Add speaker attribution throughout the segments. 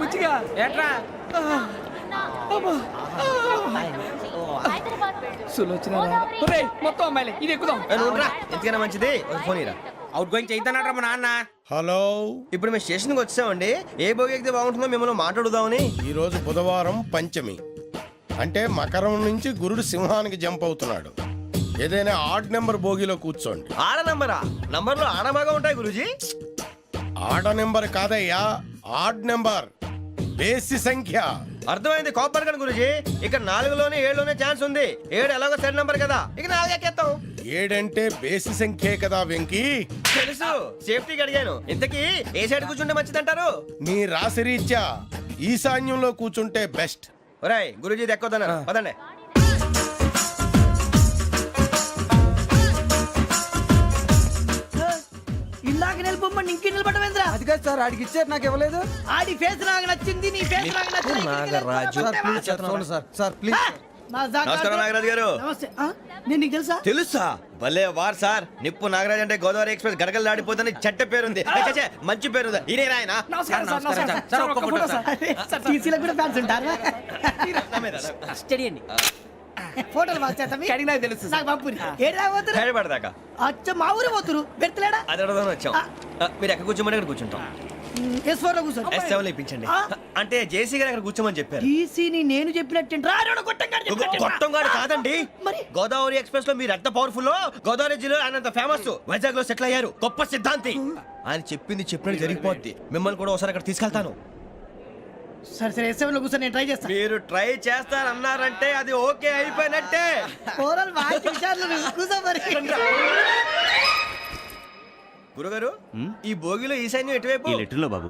Speaker 1: బుచ్చిగా
Speaker 2: ఏట్రా
Speaker 1: సులోచన మొత్తం అమ్మాయిలే ఇది ఎక్కుదాం.
Speaker 3: ఎందుకైనా మంచిది ఫోన్ ఇరా.
Speaker 2: అవుట్ గోయింగ్ చేద్దానట్రా మా నాన్న.
Speaker 4: హలో,
Speaker 3: ఇప్పుడు మేము స్టేషన్కి వచ్చామండి. ఏ బోగి ఎక్కితే బాగుంటుందో మిమ్మల్ని మాట్లాడుదామని.
Speaker 4: ఈరోజు బుధవారం పంచమి, అంటే మకరం నుంచి గురుడు సింహానికి జంప్ అవుతున్నాడు. ఏదైనా ఆడ్ నెంబర్ బోగిలో కూర్చోండి.
Speaker 3: ఆడ నంబరా? నంబర్లు ఆడ బాగా ఉంటాయి గురూజీ.
Speaker 4: ఆడ నెంబర్ కాదయ్యా, ఆడ్ నెంబర్, బేసి సంఖ్య.
Speaker 3: అర్థమైంది కాపర్ కానీ గురూజీ. ఇక్కడ 4లోనే 7లోనే ఛాన్స్ ఉంది. 7 ఎలాగో సెడ్ నంబర్ కదా, ఇక 4 ఎక్కేస్తాం.
Speaker 4: 7 అంటే బేసి సంఖ్యే కదా వెంకీ.
Speaker 3: తెలుసు, సేఫ్టీకి అడిగాను. ఇంతకీ ఏ సైడ్ కూర్చుంటే మంచిదంటారు?
Speaker 4: నీ రాశి రీత్యా ఈశాన్యంలో కూర్చుంటే బెస్ట్.
Speaker 3: ఒరాయ్ గురూజీ దెక్కొద్దన్నారు పదండి.
Speaker 5: ఇందాక నిలబొమ్మని ఇంకే నిలబడమేంద్రా?
Speaker 1: అది కాదు సార్, ఆడికి ఇచ్చారు నాకు ఇవ్వలేదు.
Speaker 5: ఆడి ఫేస్ నాకు నచ్చింది, నీ ఫేస్ నాకు నచ్చింది.
Speaker 3: నాగరాజు.
Speaker 1: Sir please.
Speaker 3: నమస్కారం నాగరాజు గారు.
Speaker 5: నమస్తే. నేను నీకు తెలుసా?
Speaker 3: తెలుసా? భలే వార్ సార్. నిప్పు నాగరాజ్ అంటే గోదావరి ఎక్స్ప్రెస్ గడగలు దాడిపోతుంది చెట్ట పేరుంది. మంచి పేరుంది. ఈయన ఆయన
Speaker 5: నమస్కారం సార్. నమస్కారం సార్. ఒక్క ఫోటో సార్. టీసీలో కూడా ఫ్యాన్స్ ఉంటారా?
Speaker 2: స్టడీ అండి.
Speaker 5: ఫోటోలు మార్చేస్తాం.
Speaker 1: కడిగినా తెలుసు
Speaker 5: నాకు పంపుని. ఏడా పోతురు?
Speaker 3: హైదరాబాద్దాకా
Speaker 5: అచ్చ మా ఊరు పోతురు. పెడతలేడా?
Speaker 3: అది అడగదామని వచ్చాం. మీరు ఎక్కడ కూర్చోమని అక్కడ కూర్చుంటాం.
Speaker 5: S4 లో కూర్చో.
Speaker 3: S7 లో ఇప్పించండి. అంటే జేసీ గారు అక్కడ కూర్చోమని చెప్పారు.
Speaker 5: టీసీని నేను చెప్పినట్టు
Speaker 3: గొట్టంగాడు కాదండి.
Speaker 5: మరి
Speaker 3: గోదావరి ఎక్స్ప్రెస్ లో మీరు ఎంత పవర్ఫుల్, గోదావరి జిల్లా ఆయన ఫేమస్, వైజాగ్ లో సెటిల్ అయ్యారు, గొప్ప సిద్ధాంతి. ఆయన చెప్పింది చెప్పినట్టు జరిగిపోద్ది. మిమ్మల్ని కూడా ఒకసారి అక్కడ తీసుకెళ్తాను.
Speaker 5: సరే సరే S7 లో కూర్చో, నేను ట్రై చేస్తాను.
Speaker 3: మీరు ట్రై చేస్తారన్నారంటే అది ఓకే అయిపోయినట్టే.
Speaker 5: ఓవరాల్ వాచ్ విషయాలు కూర్చో మరి.
Speaker 3: గురుగారు, ఈ భోగిలో ఈశాన్యం ఎటువైపు?
Speaker 2: బాబు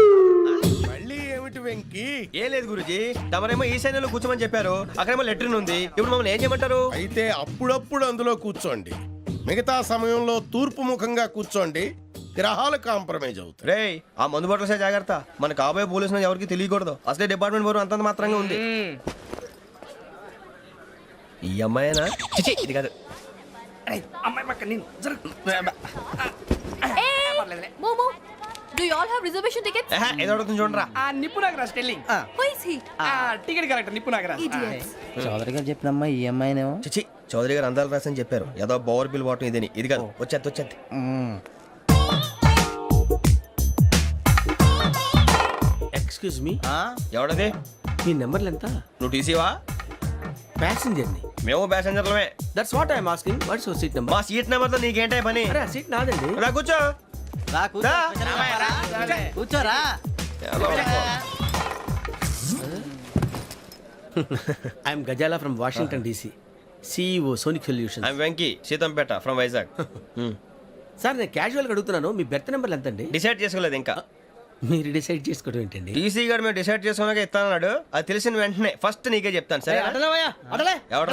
Speaker 4: మళ్ళీ ఏమిటి వెంకీ?
Speaker 3: ఏం లేదు గురుజీ, తమరేమో ఈశాన్యంలో కూర్చోమని చెప్పారు. అక్కడేమో లెట్రిన్ ఉంది. ఇప్పుడు మమ్మల్ని ఏం చేయమంటారు?
Speaker 4: అయితే అప్పుడప్పుడు అందులో కూర్చోండి. మిగతా సమయంలో తూర్పు ముఖంగా కూర్చోండి. గ్రహాలు కాంప్రమైజ్ అవుతాయి.
Speaker 3: రేయ్, ఆ మందు బాటలసే జాగ్రత్త. మన కాబోయే పోలీసులు ఎవరికి తెలియకూడదు. అసలే డిపార్ట్మెంట్ బోరు అంతంత మాత్రంగా ఉంది. ఈ అమ్మాయినా? చిచి, ఇది కాదు.
Speaker 1: అమ్మాయి పక్క నేను
Speaker 6: Momo, do you all have reservation tickets?
Speaker 3: ఏదో అడుగుతుంది చూడరా.
Speaker 1: ఆ నిప్పు Nagaraj telling.
Speaker 6: Who is he?
Speaker 1: Ticket correct నిప్పు నాగరాజ్.
Speaker 6: Idiots.
Speaker 7: చౌదరి గారు చెప్పినమ్మా ఈ అమ్మాయినేమో.
Speaker 3: చిచి, చౌదరి గారు అందాలు రాసని చెప్పారు. ఏదో బోర్ బిల్ వాటం ఇదని. ఇది కాదు, వచ్చేది.
Speaker 2: Excuse me,
Speaker 3: ఎవడది?
Speaker 2: మీ నెంబర్లు ఎంత?
Speaker 3: నువ్వు టీసీవా?
Speaker 2: ప్యాసింజర్ ని.
Speaker 3: మేము ప్యాసెంజర్లమే.
Speaker 2: That's what I'm asking. What's your seat number?
Speaker 3: మా సీట్ నెంబర్ తో నీకేంటే పని?
Speaker 2: అరే సీట్ నాదండి.
Speaker 3: రా కూర్చో. రా.
Speaker 7: కూర్చోరా.
Speaker 2: I'm Gajala from Washington DC, CEO Sonic Solution.
Speaker 3: I'm Venky, Seethampeta from Vizag.
Speaker 2: Sir నేను క్యాజువల్గా అడుగుతున్నాను, మీ బెర్త్ నెంబర్లు ఎంత అండి?
Speaker 3: డిసైడ్ చేసుకోలేదు ఇంకా.
Speaker 2: మీరు డిసైడ్ చేసుకోవడం ఏంటండి?
Speaker 3: టీసీ గారు మేము డిసైడ్ చేసుకున్నాక ఇస్తానన్నాడు. అది తెలిసిన వెంటనే ఫస్ట్ నీకే చెప్తాను. సరే ఎవడ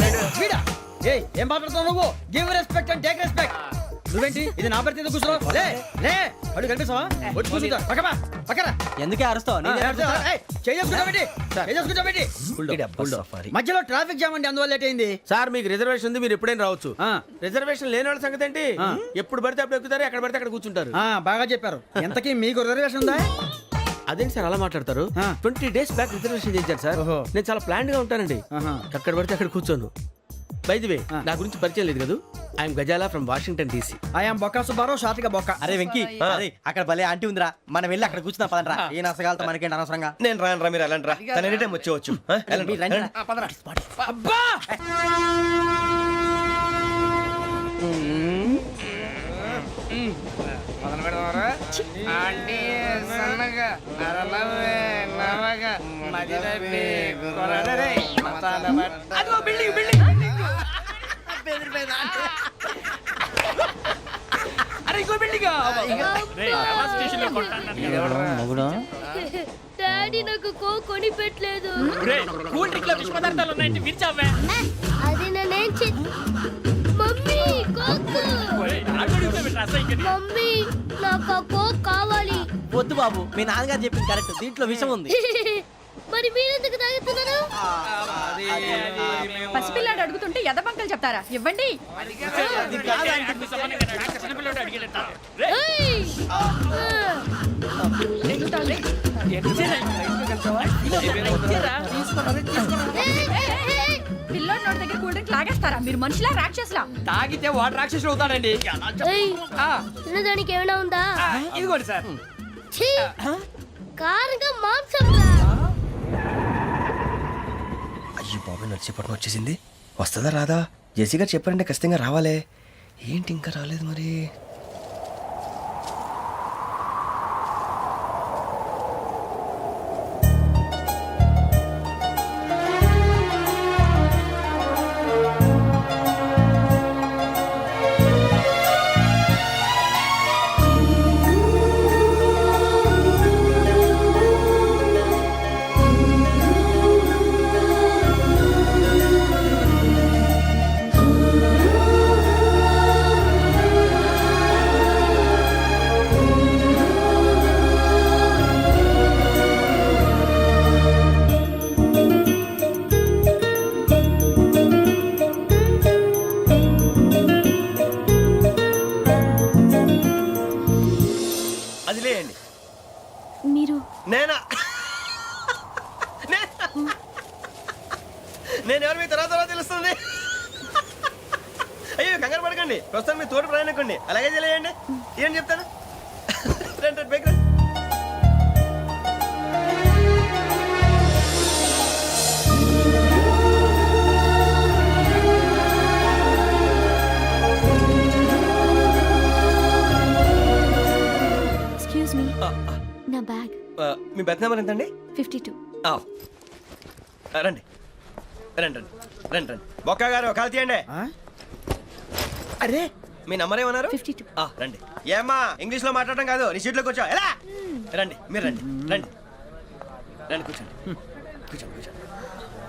Speaker 5: ఏం మాట్లాడుతున్నావు నువ్వు? Give respect and take respect. నువ్వేంటి ఇది నా పరిస్థితి కూర్చున్నావు? లే అడుగు కనిపిస్తావా? వచ్చి కూర్చుంటా. పక్కరా.
Speaker 7: ఎందుకే అరుస్తావు?
Speaker 5: మధ్యలో ట్రాఫిక్ జామ్ అండి, అందువల్ల లేట్ అయింది.
Speaker 2: సార్ మీకు రిజర్వేషన్ ఉంది, మీరు ఎప్పుడైనా రావచ్చు. రిజర్వేషన్ లేని వాళ్ళ సంగతి ఏంటి? ఎప్పుడు పడితే అప్పుడు ఎక్కుతారు, ఎక్కడ పడితే అక్కడ కూర్చుంటారు.
Speaker 5: బాగా చెప్పారు. ఎంతకీ మీకు రిజర్వేషన్ ఉందా?
Speaker 2: అదేంటి సార్ అలా మాట్లాడతారు? 20 days బ్యాక్ రిజర్వేషన్ చేశారు సార్. నేను చాలా ప్లాన్డ్ గా ఉంటానండి. అక్కడ పడితే అక్కడ కూర్చోను. బై ది వే, నా గురించి పరిచయం లేదు కదా. I'm Gajala from Washington DC.
Speaker 5: I'm Bokka Subbarao, షార్ట్గా బొక్క.
Speaker 7: అరే వెంకీ, అక్కడ భలే ఆంటీ ఉందిరా, మనం వెళ్ళి అక్కడ కూర్చున్నా పదనరా. ఏ నసగాలతో మనకేంటి అనవసరంగా.
Speaker 3: నేను రాను, మీరు వెళ్ళండి రా. తన ఎనీ టైం వచ్చేవచ్చు.
Speaker 5: అబ్బా
Speaker 6: డాడీ నాకు కొని పెట్టలేదు. అది నేనేం మమ్మీ మమ్మీ నాకు ఆ కోక్ కావాలి.
Speaker 7: వద్దు బాబు, మీ నాన్నగారు చెప్పింది కరెక్ట్, దీంట్లో విషయం ఉంది.
Speaker 6: మరి మీరెందుకు తాగుతున్నారు?
Speaker 8: పసిపిల్లాడు అడుగుతుంటే ఎదబంకలు చెప్తారా? ఇవ్వండి. పిల్లోడి నోటి దగ్గర కూల్ డ్రింక్ లాగేస్తారా మీరు మనుషులా రాక్షసులా?
Speaker 1: తాగితే వాడు రాక్షసుడు అవుతాడండి ఆ,
Speaker 6: తినడానికి ఏమైనా ఉందా?
Speaker 1: ఆ, ఇదిగోండి సార్.
Speaker 6: ఛీ! కారంగా మాంసం రా.
Speaker 3: అయ్యో బాబాయ్ నడిచేపట్నం వచ్చేసింది. వస్తుందా రాదా? జేసీ గారు చెప్పారంటే ఖచ్చితంగా రావాలే. ఏంటి ఇంకా రాలేదు మరి? అది లేయండి.
Speaker 6: మీరు
Speaker 3: నేనా? నేను ఎవరు మీ తర్వాత తెలుస్తుంది. అయ్యో కంగారు పడకండి, ప్రస్తుతం మీ తోటి ప్రయాణకండి. అలాగే తెలియండి. ఏం చెప్తాను. రండి రండి, బైక్ రండి.
Speaker 6: ఎక్స్క్యూజ్ మీ, నా బ్యాగ్.
Speaker 3: మీ బెత్ నెంబర్ ఎంతండి?
Speaker 6: 52.
Speaker 3: రండి రండి రండి రండి రండి. బొక్క గారు కాల్ తీయండి. అరే మీ నంబర్ ఏమన్నారు?
Speaker 6: 52.
Speaker 3: రండి. ఏమ్మా ఇంగ్లీష్ లో మాట్లాడడం కాదు, నీ సీట్లో కూర్చో. ఎలా రండి, మీరు రండి రండి రండి, కూర్చోండి కూర్చోండి కూర్చోండి.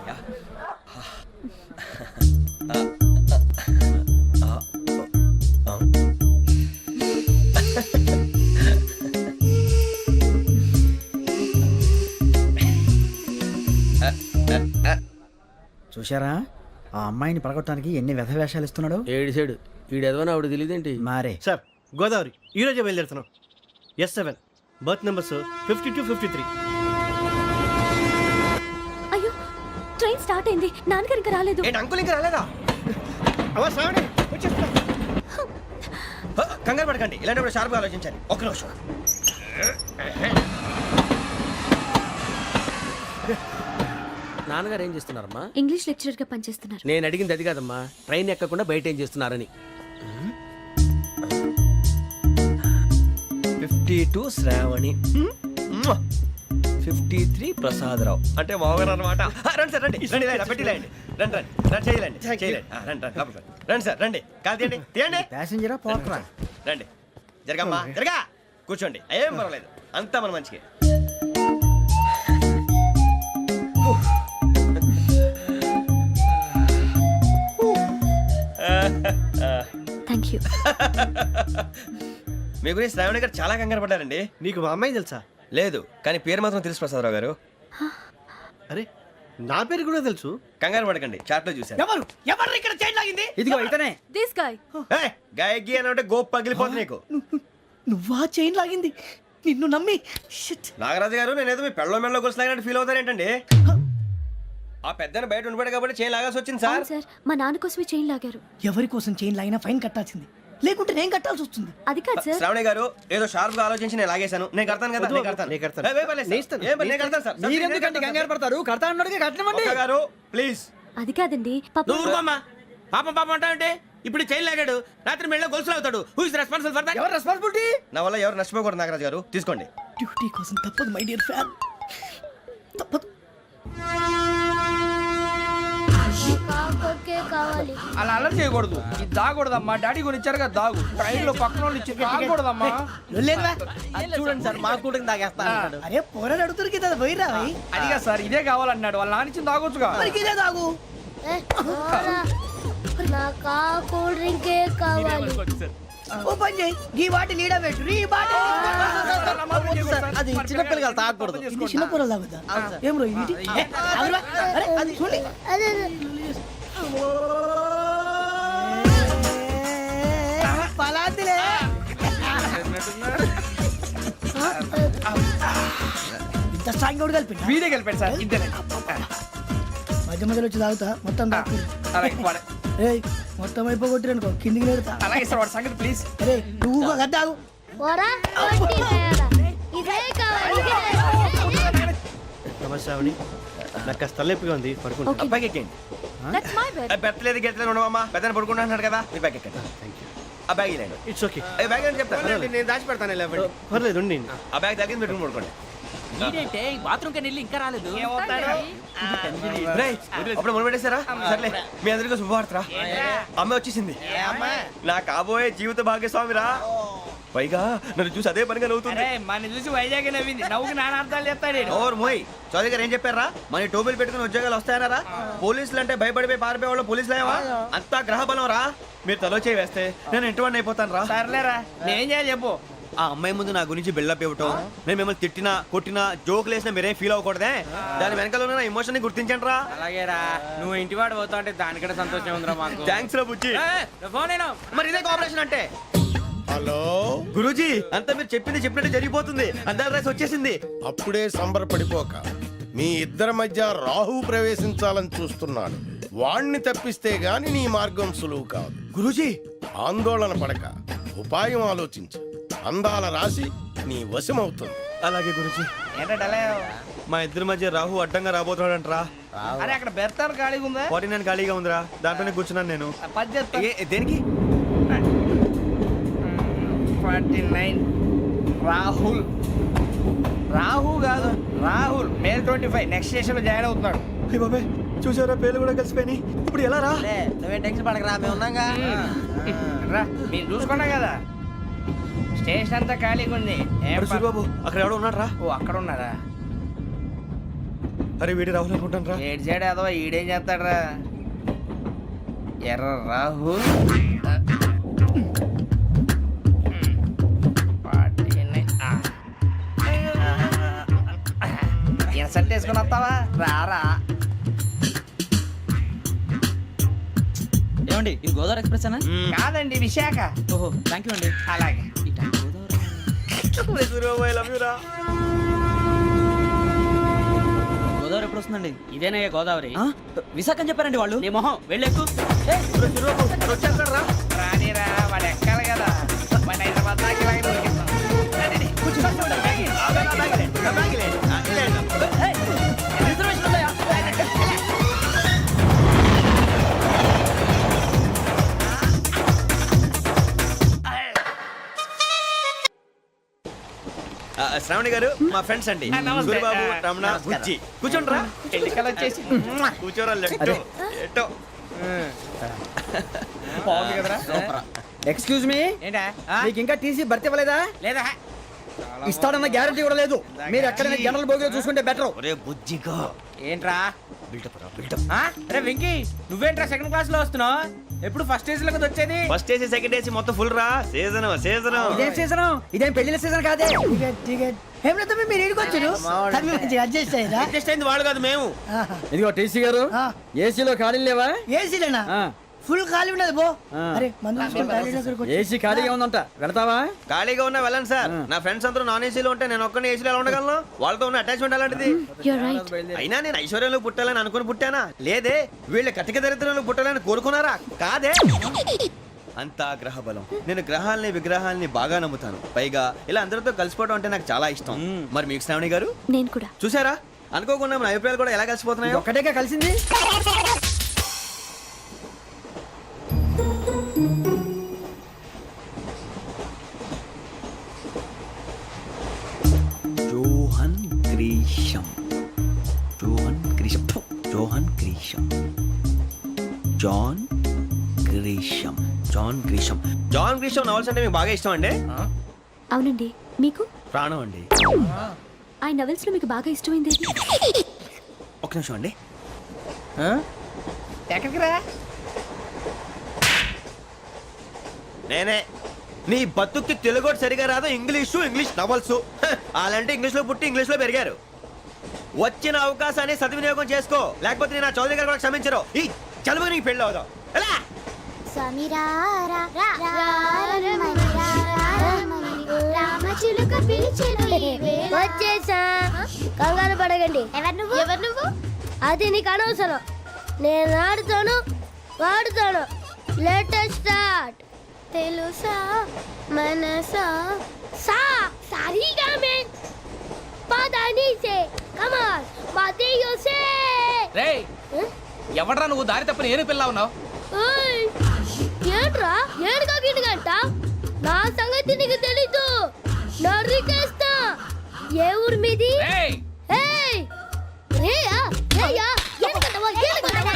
Speaker 3: యా.
Speaker 5: చూశారా ఆ అమ్మాయిని పడగొట్టడానికి ఎన్ని వ్యధ వేషాలు ఇస్తున్నాడు.
Speaker 2: ఏడు సైడు ఈడెదవని ఆవిడ తెలియదేంటి?
Speaker 5: మారే
Speaker 3: సార్ గోదావరి ఈ రోజే బయలుదేరుతున్నాం. S7 berth numbers 52, 53.
Speaker 6: అయ్యో, ట్రైన్ స్టార్ట్ అయింది. నాన్నగారు ఇంకా రాలేదు.
Speaker 3: ఏంటి అంకుల్ ఇంకా రాలేదా? కంగారు పడకండి, ఇలాంటప్పుడు షార్ప్గా ఆలోచించండి. ఒక్క నిమిషం.
Speaker 2: నాన్నగారు ఏం చేస్తున్నారమ్మా?
Speaker 6: ఇంగ్లీష్ లెక్చరర్ గా పనిచేస్తున్నారు.
Speaker 2: నేను అడిగింది అది కాదమ్మా, ట్రైన్ ఎక్కకుండా బయట ఏం చేస్తున్నారని.
Speaker 3: 52 శ్రావణి, 53 ప్రసాదరావు అంటే మామగారు అనమాట. రండి సార్ రండి రండి, ఇలా పెట్టి లేండి. రండి రండి రండి, చేయలేండి చేయలేండి. రండి రండి లోపలికి రండి. రండి సార్ రండి, కాదు తీయండి తీయండి.
Speaker 5: ప్యాసింజరా పోట్రా.
Speaker 3: రండి జరగమ్మా జరగా, కూర్చోండి. ఏం పర్వాలేదు, అంతా మన మంచిగా.
Speaker 6: Thank you.
Speaker 3: మీ గురించి శ్రావణి గారు చాలా కంగారు పడ్డారండి.
Speaker 7: నీకు మా అమ్మాయి తెలుసా?
Speaker 3: లేదు, కానీ పేరు మాత్రం తెలుసు ప్రసాదరావు గారు.
Speaker 7: అరే నా పేరు కూడా తెలుసు.
Speaker 3: కంగారు పడకండి, చాట్లో చూశాను.
Speaker 1: ఎవరు ఎవరు ఇక్కడ చైన్ లాగింది?
Speaker 5: ఇదిగో ఇతనే.
Speaker 6: This guy.
Speaker 3: గాయకి అని అంటే గోప్ పగిలిపోతుంది నీకు.
Speaker 1: నువ్వా చైన్ లాగింది? నిన్ను నమ్మి
Speaker 3: నాగరాజు గారు, నేనేదో మీ పెళ్ళ మెళ్ళ గురిసిలాగినట్టు ఫీల్ అవుతారేంటండి? ఆ పెద్దని బయట ఉండిపోయాడు కాబట్టి చేయి లాగాల్సి వచ్చింది సార్.
Speaker 6: సార్, మా నాన్న కోసమే చైన్ లాగారు.
Speaker 1: ఎవరి కోసం చైన్ లాగినా ఫైన్ కట్టాల్సింది, లేకుంటే నేను కట్టాల్సి వస్తుంది.
Speaker 6: అది కాదు సార్.
Speaker 3: శ్రావణి గారు ఏదో షార్ప్ గా ఆలోచించి నేను లాగేశాను. నేను కడతాను కదా, నేను కడతాను.
Speaker 7: నేను కడతాను.
Speaker 3: ఏ, పర్లేదు సార్. ఏం పర్లేదు, నేను కడతాను సార్.
Speaker 5: మీరెందుకంటే కంగారు పడతారు? కడతా అన్నాడుగా కట్టమండి.
Speaker 3: ఒక్క గారు ప్లీజ్.
Speaker 6: అది కాదండి, పాపం.
Speaker 2: నువ్వు ఊరుకోమ్మా. పాపం పాపం అంటావంటే ఇప్పుడు చైన్ లాగాడు, రాత్రి మెళ్ళ గొలుసులు అవుతాడు. Who is responsible for that?
Speaker 5: ఎవరు రెస్పాన్సిబిలిటీ?
Speaker 3: నా వల్ల ఎవరు నష్టపోకూడదు నాగరాజు గారు, తీసుకోండి.
Speaker 1: డ్యూటీ కోసం తప్పదు మై డియర్ ఫ్యాన్, తప్పదు.
Speaker 6: కావాలి.
Speaker 1: అలా అలర్ చేయకూడదు. ఇది దాగకూడదమ్మా. డాడీ కొని ఇచ్చారు కదా దాగు. ట్రైన్ లో పక్కన వాళ్ళు ఇచ్చి దాగకూడదమ్మా.
Speaker 7: చూడండి సార్, మా కూడా తాగేస్తా అన్నాడు.
Speaker 1: అరే పోరాడు అడుగుతారు కదా పోయిరా. అదిగా సార్, ఇదే కావాలన్నాడు. వాళ్ళ నానిచ్చింది తాగొచ్చుగా. ఇదే తాగు.
Speaker 6: నాకు కూల్ డ్రింకే కావాలి.
Speaker 1: ఓ పని చేయి, ఈ బాటి లీడ పెట్టు. ఈ బాటి
Speaker 7: అది చిన్నపిల్లలు తాగకూడదు.
Speaker 1: ఇది చిన్న పొరలు తాగుతా. ఏం రో ఇది? అరే అది చూడండి.
Speaker 6: అదే
Speaker 1: పలాతిలే.
Speaker 5: ఇంత స్ట్రాంగ్ కూడా కలిపి
Speaker 1: వీడే గెలిపాడు సార్ ఇద్దరే
Speaker 5: మధ్య మధ్యలో వచ్చి తాగుతా మొత్తం తాగు.
Speaker 1: అలాగే వాడు-
Speaker 5: ఏయ్ మొత్తం అయిపోగొట్టిరనుకో కిందికి నేడుతా.
Speaker 1: అలాగే సార్ వాడు సంగతి ప్లీజ్.
Speaker 5: అరే నువ్వు కద్దాగు.
Speaker 6: పోరా కొట్టి తయారా. ఇదే కావాలి
Speaker 3: నమస్తే ఆవిడ నాకు కాస్త తలెప్పిగా ఉంది పడుకుంటా
Speaker 6: Okay.
Speaker 3: అబ్బాయికి ఎక్కండి
Speaker 6: దట్స్ మై బెడ్
Speaker 3: పెట్టలేదు గెట్టలేదు ఉండవమ్మా పెద్దని పడుకుంటున్నాడు కదా మీ బ్యాగ్ ఎక్కండి ఆ బ్యాగ్ ఇలాండి
Speaker 2: ఇట్స్ ఓకే
Speaker 3: ఏ బ్యాగ్ అని చెప్తాను
Speaker 2: నేను దాచి పెడతాను పర్లేదు ఉండి
Speaker 3: ఆ బ్యాగ్ తగ్గింది పెట్టుకుని పడుకోండి
Speaker 7: బాత్రూమ్ కి వెళ్ళి ఇంకా రాలేదు
Speaker 3: రేయ్, అప్పుడు మొదలు పెట్టేశారా సర్లే మీ అందరికీ శుభవార్తరా అమ్మ వచ్చేసింది నా కాబోయే జీవిత భాగ్యస్వామిరా పైగా నన్ను చూసి అదే పనిగా నవ్వుతుంది
Speaker 1: అరే మన చూసి వైజాగ్ నవ్వింది నవ్వుకి నాన్న అర్థాలు చెప్తాడు ఈడు.
Speaker 3: ఓర్ మోయ్ చౌదరి గారు ఏం చెప్పారా మన టోబీలు పెట్టుకుని ఉద్యోగాలు వస్తాయనరా పోలీసులు అంటే భయపడిపోయి పారిపోయే వాళ్ళు పోలీసులు అయ్యావా అంతా గ్రహ బలం రా మీరు తలో చేయి వేస్తే నేను ఇంటివాడిని అయిపోతాను రా
Speaker 1: సర్లేరా నేనేం చేయాలి చెప్పు.
Speaker 3: ఆ అమ్మాయి ముందు నా గురించి బిల్డప్ ఇవ్వటం నేను మిమ్మల్ని తిట్టినా కొట్టినా జోకులు వేసినా మీరేం ఫీల్ అవ్వకూడదే దాని వెనకాల ఉన్న ఎమోషన్ ని గుర్తించండి రా
Speaker 7: అలాగేరా నువ్వు ఇంటివాడు పోతా అంటే దానికంటే సంతోషం ఉందిరా మాకు
Speaker 3: థ్యాంక్స్ రా బుజ్జి
Speaker 7: ఫోన్ అయినా
Speaker 3: మరి ఇదే కోఆపరేషన్ అంటే
Speaker 4: హలో
Speaker 3: గురూజీ అంతా మీరు చెప్పింది చెప్పినట్టు జరిగిపోతుంది అందాల రైస్ వచ్చేసింది
Speaker 4: అప్పుడే సంబరపడిపోక మీ ఇద్దరి మధ్య రాహు ప్రవేశించాలని చూస్తున్నాడు. వాణ్ణి తప్పిస్తే గాని నీ మార్గం సులువు కాదు.
Speaker 3: గురూజీ
Speaker 4: ఆందోళన పడక ఉపాయం ఆలోచించు. అందాల రాశి నీ వశమవుతుంది.
Speaker 3: అలాగే గురూజీ
Speaker 1: ఏంటంటే
Speaker 3: మా ఇద్దరి మధ్య రాహు అడ్డంగా రాబోతున్నాడంట్రా
Speaker 1: అరే అక్కడ బెర్తారు ఖాళీగా ఉందా
Speaker 3: 49 ఖాళీగా ఉందిరా దాంట్లోనే కూర్చున్నాను నేను
Speaker 1: పది చెప్తా.
Speaker 3: దేనికి
Speaker 1: 49 రాహుల్ రాహు కాదు రాహుల్ మే 25 నెక్స్ట్ స్టేషన్ లో జాయిన్ అవుతున్నాడు.
Speaker 3: అయ్య బాబాయ్ చూసారా పేర్లు కూడా కలిసిపోయినాయి ఇప్పుడు ఎలా రా
Speaker 7: నువ్వేం టెన్షన్ పడకరా మేము ఉన్నాగా
Speaker 1: రా మీరు చూసుకున్నా కదా స్టేషన్ అంతా ఖాళీగా ఉంది ఏం
Speaker 3: అరే సూరిబాబు అక్కడ ఎవడో ఉన్నాడు రా
Speaker 1: ఓ అక్కడ ఉన్నారా
Speaker 3: అరే వీడి రాహుల్ అనుకుంటాను రా
Speaker 1: ఏడు సైడ్ ఏదో ఈడేం చేస్తాడరా ఎర్ర రాహుల్ ఇన్సల్ట్ వేసుకుని వస్తావా రారా
Speaker 7: ఏమండి ఇది గోదావరి ఎక్స్ప్రెస్ అనా
Speaker 1: కాదండి విశాఖ.
Speaker 7: ఓహో థ్యాంక్ యూ అండి
Speaker 1: అలాగే
Speaker 3: సూరిబాబు ఐ లవ్ యు రా
Speaker 7: గోదావరి ఎప్పుడు వస్తుందండి ఇదేనయ్య గోదావరి విశాఖ అని చెప్పారండి వాళ్ళు నీ మొహం వెళ్ళెక్కు
Speaker 3: వచ్చేస్తాడు రా
Speaker 1: రానిరా వాడు ఎక్కాలి కదా వాడు హైదరాబాద్ దాకా ఇలాగే దొరికిస్తాం. రండి, కూర్చోండి.
Speaker 3: శ్రావణి గారు మా ఫ్రెండ్స్ అండి
Speaker 1: నమస్తే.
Speaker 3: సూరిబాబు రమణ బుజ్జి కూర్చోండి రా
Speaker 1: ఎన్నికలు వచ్చేసి
Speaker 3: కూర్చోరా లెట్టో ఎట్టో
Speaker 1: బాగుంది కదరా.
Speaker 5: ఎక్స్క్యూజ్ మీ
Speaker 1: ఏంటా
Speaker 5: మీకు ఇంకా టీసీ భర్తీ ఇవ్వలేదా?
Speaker 1: లేదా
Speaker 5: ఇస్తాడన్న గ్యారంటీ కూడా లేదు. మీరు ఎక్కడైనా జనరల్ బోగిలో చూసుకుంటే బెటర్.
Speaker 3: ఒరే బుజ్జిగా
Speaker 1: ఏంట్రా
Speaker 3: బిల్డప్ రా బిల్డప్
Speaker 1: అరే వెంకీ నువ్వేంట్రా సెకండ్ క్లాస్ లో వస్తున్నావు ఎప్పుడు ఫస్ట్ ఏజ్ లో కదా వచ్చేది.
Speaker 3: ఫస్ట్ ఏసీ సెకండ్ ఏసీ మొత్తం ఫుల్ రా సీజన్ సీజన్
Speaker 5: ఇదేం సీజన్? ఇదేం పెళ్లిన సీజన్ కాదే. టికెట్ టికెట్ ఏం లేదు మీరు ఇడికొచ్చారు అడ్జస్ట్ అయ్యారా?
Speaker 3: అడ్జస్ట్ అయింది వాళ్ళు కాదు మేము
Speaker 5: ఇదిగో టీసీ గారు ఏసీలో ఖాళీ లేవా? ఏసీలేనా? ఫుల్ ఖాళీ ఉండదు బో. అరే ఏసీ ఖాళీగా ఉందంట వెళ్తావా?
Speaker 3: ఖాళీగా ఉన్నా వెళ్ళండి సార్ నా ఫ్రెండ్స్ అందరూ నాన్ ఏసీలో ఉంటే నేను ఒక్కనే ఏసీలో ఎలా ఉండగలను వాళ్ళతో ఉన్న అటాచ్మెంట్ అలాంటిది
Speaker 6: You're right.
Speaker 3: అయినా నేను ఐశ్వర్యంలో పుట్టాలని అనుకుని పుట్టానా లేదే వీళ్ళ కటిక దరిద్రంలో పుట్టాలని కోరుకున్నారా కాదే అంతా గ్రహ బలం నేను గ్రహాలని విగ్రహాలని బాగా నమ్ముతాను పైగా ఇలా అందరితో కలిసిపోవడం అంటే నాకు చాలా ఇష్టం మరి మీకు శ్రావణి గారు
Speaker 6: నేను కూడా
Speaker 3: చూసారా అనుకోకుండా మన అభిప్రాయాలు కూడా ఎలా కలిసిపోతున్నాయో
Speaker 5: ఒక్కటేగా కలిసింది.
Speaker 3: Johan Grisham Johan Grisham Johan Grisham John Grisham John Grisham John Grisham novels అంటే మీకు బాగా ఇష్టం అండి
Speaker 6: అవునండి మీకు
Speaker 3: ప్రాణం అండి
Speaker 6: ఆ నవెల్స్ లో మీకు బాగా ఇష్టమైంది ఏది?
Speaker 3: ఒక నిమిషం అండి
Speaker 1: ఎక్కడికి రా
Speaker 3: నేనే నీ బతుక్కి తెలుగు కూడా సరిగా రాదు ఇంగ్లీషు ఇంగ్లీష్ నవల్స్ అలాంటి ఇంగ్లీష్లో పుట్టి ఇంగ్లీష్లో పెరిగారు వచ్చిన అవకాశాన్ని సద్వినియోగం చేసుకో లేకపోతే నేను నా చౌదరి గారు కూడా క్షమించరు ఈ చదువు నీకు పెళ్ళి అవుదాం ఎలా
Speaker 6: వచ్చేసా
Speaker 9: అడగండి. ఎవరు నువ్వు? అది నీకు అనవసరం. నేను ఆడుతాను, వాడుతాను. Latest start. తెలుసా మనసా సా సారీగా మే పదని సే కమాన్ మాదేయో సే.
Speaker 1: రేయ్ ఎవడ్రా నువ్వు దారి తప్పని ఏను పిల్ల ఉన్నావు?
Speaker 9: ఓయ్ ఏంట్రా ఏడుగా గిడుగంట? నా సంగతి నీకు తెలీదు. నరికేస్తా. ఏ ఊరు మీది?
Speaker 1: రేయ్
Speaker 9: ఏయ్ రేయా రేయా ఏడుగంటవా ఏడుగంటవా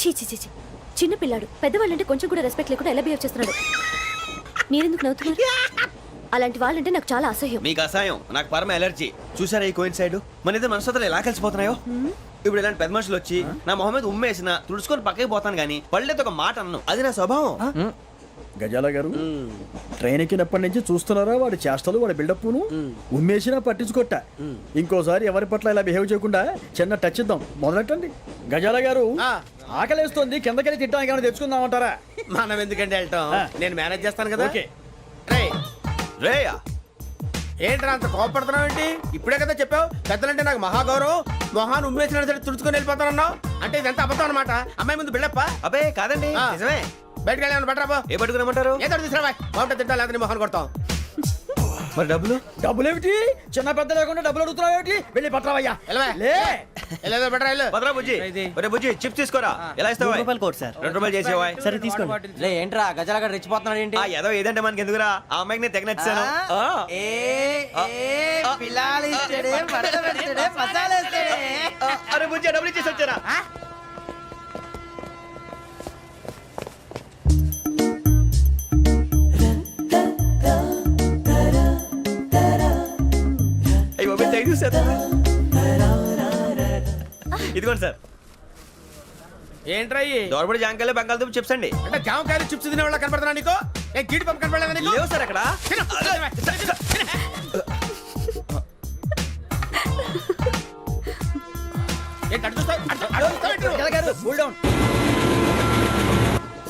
Speaker 6: చీ చీ చీ చీ. చిన్న పిల్లాడు పెద్దవాళ్ళంటే కొంచెం కూడా రెస్పెక్ట్ లేకుండా ఎలా బిహేవ్ చేస్తున్నాడు. మీరెందుకు నవ్వుతున్నారు? అలాంటి వాళ్ళంటే నాకు చాలా అసహ్యం.
Speaker 3: మీకు అసహాయం, నాకు పరమ ఎలర్జీ. చూసారా ఈ కోయిన్ సైడ్ మన ఇద్దరు మనసులు ఎలా కలిసిపోతున్నాయో. ఇప్పుడు ఇలాంటి పెద్ద మనుషులు వచ్చి నా మొహం మీద ఉమ్మేసిన తుడుచుకొని పక్కకి పోతాను కానీ పళ్ళేతో ఒక మాట అన్ను. అది నా స్వభావం.
Speaker 5: గజాల గారు ట్రైన్ ఎక్కినప్పటి నుంచి చూస్తున్నారా వాడి చేష్టలు, వాడి బిల్డప్ను. ఉమ్మేసినా పట్టించుకోట. ఇంకోసారి ఎవరి పట్ల ఇలా బిహేవ్ చేయకుండా చిన్న టచ్ ఇద్దాం. మొదలెట్టండి. గజాల గారు ఆకలేస్తోంది, కిందకెళ్ళి తిట్టడానికి ఏమైనా తెచ్చుకుందామంటారా?
Speaker 2: మనం ఎందుకంటే వెళ్తాం, నేను మేనేజ్ చేస్తాను కదా.
Speaker 5: ఓకే.
Speaker 3: రేయా
Speaker 2: ఏంట్రా అంత కోపడుతున్నావు ఏంటి? ఇప్పుడే కదా చెప్పావు పెద్దలంటే నాకు మహాగౌరవం, మొహాన్ని ఉమ్మేసిన సరే తుడుచుకొని వెళ్ళిపోతానన్నావు. అంటే ఇదంతా అబద్ధం అనమాట. అమ్మాయి ముందు బిల్డప్ప.
Speaker 3: అబ్బే కాదండి, నిజమే.
Speaker 2: బయటకు వెళ్ళి బట్రాబో.
Speaker 3: ఏ పట్టుకురమ్మంటారు?
Speaker 2: ఏదో తీసుకురా బాగుంటుంది. తింటా లేదా మొహాన్ని కొడతాం.
Speaker 3: మరి డబ్బులు?
Speaker 5: డబ్బులు ఏమిటి? చిన్న పెద్ద లేకుండా డబ్బులు అడుగుతున్నావు ఏమిటి? వెళ్ళి పట్టరావయ్యా.
Speaker 2: వెళ్ళేదో బట్రా వెళ్ళు.
Speaker 3: భద్రా బుజ్జి, ఒరే బుజ్జి చిప్స్ తీసుకోరా. ఎలా ఇస్తావా?
Speaker 7: Court sir.
Speaker 3: 2 రూపాయలు చేసేవా?
Speaker 7: సరే తీసుకోండి. లే ఏంట్రా గజాల రెచ్చిపోతున్నాడు ఏంటి?
Speaker 3: ఏదో ఏదంటే మనకి ఎందుకురా, ఆ అమ్మాయికి నేను తెగ నచ్చాను. అరే బుజ్జి డబ్బులు ఇచ్చేసి వచ్చారా? ఇదిగోండి సార్.
Speaker 2: ఏంట్రా
Speaker 3: దోరబడి జాంకాయలు బంగాళదుంప చిప్స్ అండి.
Speaker 2: అంటే జామకాయలు చిప్స్ తినే వాళ్ళ కనపడుతున్నా నీకు? ఏ గీడి పంప కనపడలేదా నీకు?
Speaker 3: లేవు సార్ అక్కడ.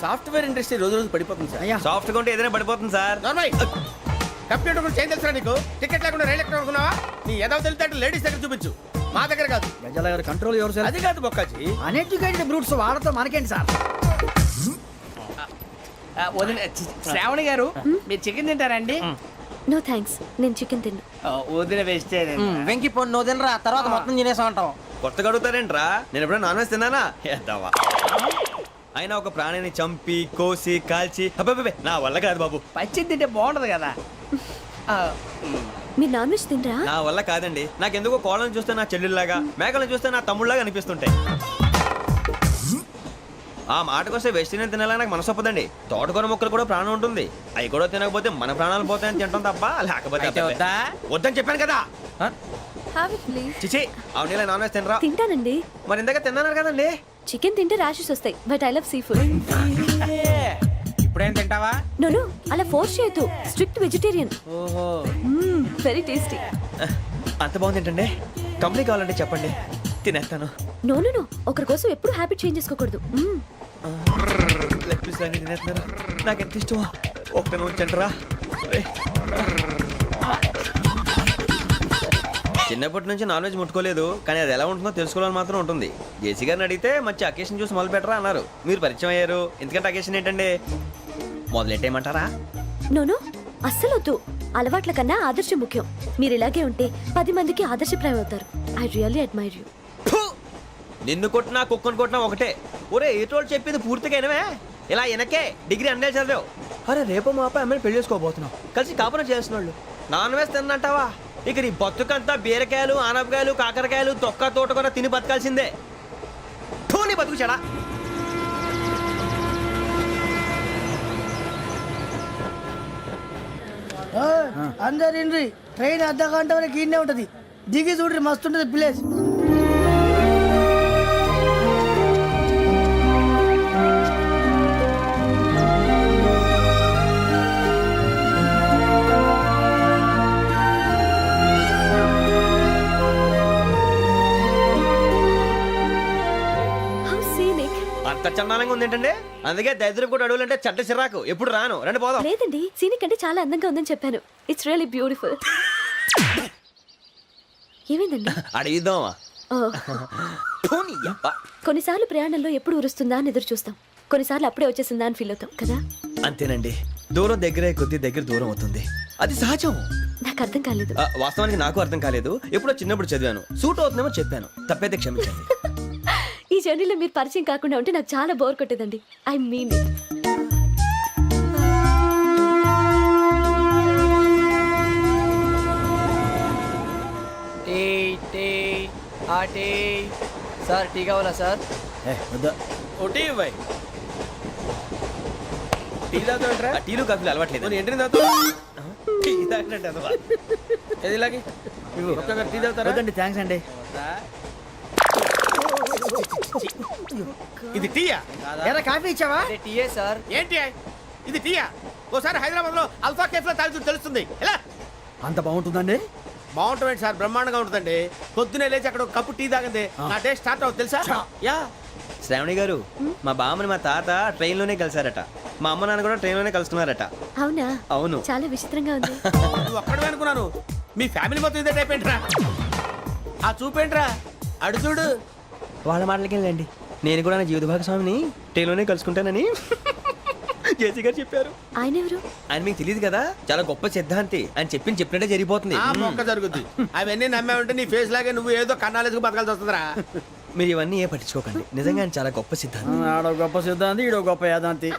Speaker 2: సాఫ్ట్వేర్ ఇండస్ట్రీ రోజు రోజు పడిపోతుంది సార్.
Speaker 3: సాఫ్ట్ గా ఉంటే ఏదైనా పడిపోతుంది సార్.
Speaker 2: కంప్యూటర్ గురించి ఏం తెలుసా నీకు? టికెట్ లేకుండా రైలు ఎక్కడ అనుకున్నావా? నీ ఏదో తెలితే లేడీస్ దగ్గర చూపించు, మా దగ్గర కాదు.
Speaker 5: గజాల గారు కంట్రోల్ ఎవరు సార్?
Speaker 2: అది కాదు బొక్కాజీ.
Speaker 5: అన్ఎడ్యుకేటెడ్ బ్రూట్స్ వాడతో మనకేంటి సార్?
Speaker 1: శ్రావణి గారు మీరు చికెన్ తింటారండి?
Speaker 6: నో థ్యాంక్స్, నేను చికెన్ తిన్నా.
Speaker 1: వదిన వేస్తే
Speaker 7: వెంకి పొన్ను నువ్వు తినరా, తర్వాత మొత్తం తినేసా ఉంటాం.
Speaker 3: కొత్తగా అడుగుతారేంట్రా? నేను ఎప్పుడైనా నాన్ వెజ్ తిన్నానా? ఎద్దావా. అయినా ఒక ప్రాణిని చంపి కోసి కాల్చి అబ్బబ్బే నా వల్ల కాదు బాబు.
Speaker 1: పచ్చి తింటే బాగుంటది కదా.
Speaker 6: మీరు నాన్ వెజ్ తినరా?
Speaker 3: నా వల్ల కాదండి. నాకెందుకో కోళ్ళని చూస్తే నా చెల్లెళ్ళలాగా, మేకలను చూస్తే నా తమ్ముళ్ళలాగా అనిపిస్తుంటాయి. ఆ మాటకొస్తే వెస్టిరియన్ తినాలని నాకు మనసు ఒప్పదండి. తోటకూర మొక్కలు కూడా ప్రాణం ఉంటుంది. అవి కూడా తినకపోతే మన ప్రాణాలు పోతాయని తింటాం తప్ప లేకపోతే వద్దని చెప్పాను కదా. చిచి అవునీ నాన్ వెజ్ తినరా?
Speaker 6: తింటానండి.
Speaker 3: మరి ఇందాక తిన్నాను కదండి.
Speaker 6: చికెన్ తింటే ర్యాషెస్ వస్తాయి, but I love sea food.
Speaker 1: ఇప్పుడేం తింటావా?
Speaker 6: నో అలా ఫోర్స్ చేయొద్దు. Strict vegetarian.
Speaker 1: ఓహో
Speaker 6: వెరీ టేస్టీ.
Speaker 3: అంత బాగుంది ఏంటండి? కంప్లీట్ కావాలంటే చెప్పండి, తినేస్తాను.
Speaker 6: నో ఒకరి కోసం ఎప్పుడు హ్యాబిట్ చేంజ్ చేసుకోకూడదు.
Speaker 3: లెగ్ పీస్ అన్ని తినేస్తున్నారు. నాకు ఎంత ఇష్టమో ఒకటే ఉంచండి రా. చిన్నప్పటి నుంచి నాన్ వెజ్ ముట్టుకోలేదు, కానీ అది ఎలా ఉంటుందో తెలుసుకోవాలని మాత్రం ఉంటుంది. జేసీ గారిని అడిగితే మంచి అకేషన్ చూసి మొదలు పెట్టరా అన్నారు. మీరు పరిచయం అయ్యారు, ఎందుకంటే అకేషన్ ఏంటండి? మొదలెట్టేయమంటారా?
Speaker 6: నో అస్సలు వద్దు. అలవాట్ల కన్నా ఆదర్శం ముఖ్యం. మీరు ఇలాగే ఉంటే 10 మందికి ఆదర్శప్రాయం అవుతారు. I really admire you.
Speaker 3: నిన్ను కొట్టినా కుక్కను కొట్టినా ఒకటే. ఒరే ఏటోళ్ళు చెప్పింది పూర్తిగా వినవే. ఇలా వెనకే డిగ్రీ అన్నే చదివావు. అరే రేపు మా అబ్బాయి అమ్మని పెళ్లి చేసుకోబోతున్నావు, కలిసి కాపురం చేసిన వాళ్ళు నాన్ వెజ్ తిన్నంటావా? ఇక నీ బతుకంతా బీరకాయలు, ఆనపకాయలు, కాకరకాయలు, తొక్క తోట కూడా తిని బతకాల్సిందే. నీ బతుకు చెడా.
Speaker 5: అందరు ఇండ్రి, ట్రైన్ అర్ధ గంట వరకు ఇన్నే ఉంటది. దిగి చూడ్రి, మస్తు ఉంటది ప్లేస్.
Speaker 3: ఇంత చండాలంగా ఉంది ఏంటంటే అందుకే దరిద్రం కూడా అడవులు అంటే చెడ్డ చిరాకు ఎప్పుడు రాను రండి పోదాం
Speaker 6: లేదండి సీని కంటే చాలా అందంగా ఉందని చెప్పాను. It's really beautiful. ఏమైందండి?
Speaker 3: అడిగిద్దామా
Speaker 6: ఓ, కొన్నిసార్లు ప్రయాణంలో ఎప్పుడు ఉరుస్తుందా అని ఎదురు చూస్తాం, కొన్నిసార్లు అప్పుడే వచ్చేసిందా అని ఫీల్ అవుతాం కదా.
Speaker 3: అంతేనండి, దూరం దగ్గరే కొద్ది దగ్గర దూరం అవుతుంది, అది సహజం.
Speaker 6: నాకు అర్థం కాలేదు.
Speaker 3: వాస్తవానికి నాకు అర్థం కాలేదు, ఎప్పుడో చిన్నప్పుడు చదివాను, సూట్ అవుతుందేమో చెప్పాను, తప్పైతే క్షమించండి.
Speaker 6: ఈ జర్నీలో మీరు పరిచయం కాకుండా ఉంటే నాకు చాలా బోర్ కొట్టేదండి. I mean it.
Speaker 7: Sir tea కావాలా సార్?
Speaker 5: వద్దా.
Speaker 2: ఒకటి ఇవ్వాయి. టీ తాగుతాంట్రా?
Speaker 3: టీలు కాఫీలు అలవాట్లేదు.
Speaker 2: ఎంట్రీ తాగుతావు?
Speaker 3: టీ తాగినట్టు అదవా.
Speaker 2: ఏది ఇలాగే ఒక్కగారు టీ తాగుతారా?
Speaker 5: వద్దండి, థ్యాంక్స్ అండి.
Speaker 2: ఇది టీయా?
Speaker 5: ఎరా కాఫీ ఇచ్చావా?
Speaker 7: టీయే సార్.
Speaker 2: ఏంటి ఇది టీయా? ఓసారి హైదరాబాద్ లో అల్ఫా కేఫ్ లో తాగుతూ తెలుస్తుంది. ఎలా
Speaker 5: అంత బాగుంటుందండి?
Speaker 2: బాగుంటుంది సార్, బ్రహ్మాండంగా ఉంటుందండి. పొద్దునే లేచి అక్కడ ఒక కప్పు టీ తాగింది నా డే స్టార్ట్ అవుతుంది తెలుసా? యా.
Speaker 3: శ్రావణి గారు, మా బామ్మని మా తాత ట్రైన్ లోనే కలిసారట, మా అమ్మ నాన్న కూడా ట్రైన్ లోనే కలుసుకున్నారట.
Speaker 6: అవునా?
Speaker 3: అవును.
Speaker 6: చాలా విచిత్రంగా ఉంది.
Speaker 2: నువ్వు ఒక్కడే అనుకున్నాను, మీ ఫ్యామిలీ మొత్తం ఇదే టైప్ ఏంట్రా? ఆ చూపేంట్రా, అడు చూడు.
Speaker 3: వాళ్ళ మాటలకి వెళ్ళండి, నేను కూడా నా జీవిత భాగస్వామిని ట్రైన్ లోనే కలుసుకుంటానని జేసీ గారు చెప్పారు.
Speaker 6: ఆయన ఎవరు?
Speaker 3: ఆయన మీకు తెలియదు కదా, చాలా గొప్ప సిద్ధాంతి, అని చెప్పినట్టే జరిగిపోతుంది.
Speaker 2: ఆ మొక్క జరుగుద్ది. అవన్నీ నమ్మావంటే నీ ఫేస్ లాగే నువ్వు ఏదో కన్నాలేసుకు బతకాల్సి వస్తుందిరా.
Speaker 3: మీరు ఇవన్నీ ఏ పట్టించుకోకండి, నిజంగా ఆయన చాలా గొప్ప సిద్ధాంతి.
Speaker 5: ఆడో గొప్ప సిద్ధాంతి, ఈడో గొప్ప యాదాంతి.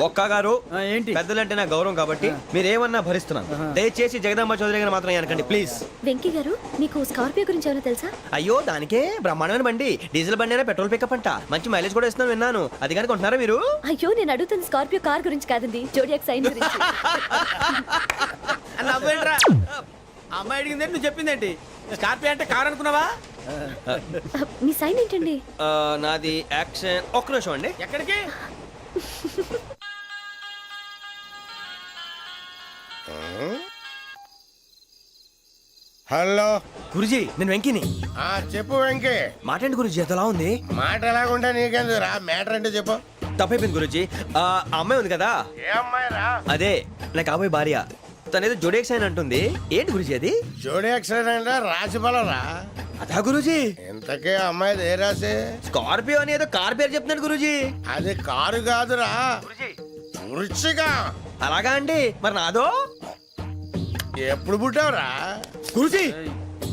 Speaker 3: ఒక్క గారు,
Speaker 5: ఏంటి?
Speaker 3: పెద్దలంటే నా గౌరవం కాబట్టి మీరేమన్నా భరిస్తున్నాను, దయచేసి జగదాంబ చౌదరి గారు మాత్రం అనకండి ప్లీజ్.
Speaker 6: వెంకీ గారు, మీకు స్కార్పియో గురించి ఏమైనా తెలుసా?
Speaker 3: అయ్యో దానికే బ్రహ్మాండమైన బండి, డీజిల్ బండి అయినా పెట్రోల్ పికప్ అంట, మంచి మైలేజ్ కూడా ఇస్తున్నాను విన్నాను, అది కానీ కొంటున్నారా మీరు?
Speaker 6: అయ్యో నేను అడుగుతున్న స్కార్పియో కార్ గురించి కాదండి, జోడియాక్ సైన్ గురించి.
Speaker 2: నవ్వేంట్రా? అమ్మాయి అడిగింది నువ్వు చెప్పిందేంటి? స్కార్పియో అంటే కారు అనుకున్నావా?
Speaker 6: మీ సైన్ ఏంటండి?
Speaker 3: నాది యాక్షన్. ఒక్క నిమిషం అండి.
Speaker 2: ఎక్కడికి?
Speaker 4: హలో
Speaker 3: గురుజీ, నేను వెంకిని.
Speaker 4: చెప్పు వెంకీ.
Speaker 3: మాటండి గురుజీ, ఎంతలా ఉంది?
Speaker 4: మాట ఎలాగుంటా నీకెందుకు రా, మ్యాటర్ అంటే చెప్పు.
Speaker 3: తప్పైపోయింది గురుజీ. ఆ అమ్మాయి ఉంది కదా,
Speaker 4: ఏ అమ్మాయి రా?
Speaker 3: అదే నా కాబోయే భార్య, తనేదో జోడేక్స్ అని అంటుంది. ఏంటి గురుజీ అది?
Speaker 4: జోడి యాక్సిడెంట్ రాసి రా.
Speaker 3: అదా గురుజీ?
Speaker 4: ఇంతకే అమ్మాయి ఏ రాసి?
Speaker 3: స్కార్పియో అని ఏదో కార్ పేరు చెప్తున్నాడు గురుజీ.
Speaker 4: అది కారు కాదురా, వృచ్చిక.
Speaker 3: అలాగా అండి, మరి నాదో?
Speaker 4: ఎప్పుడు పుట్టావురా?
Speaker 3: గురుజీ,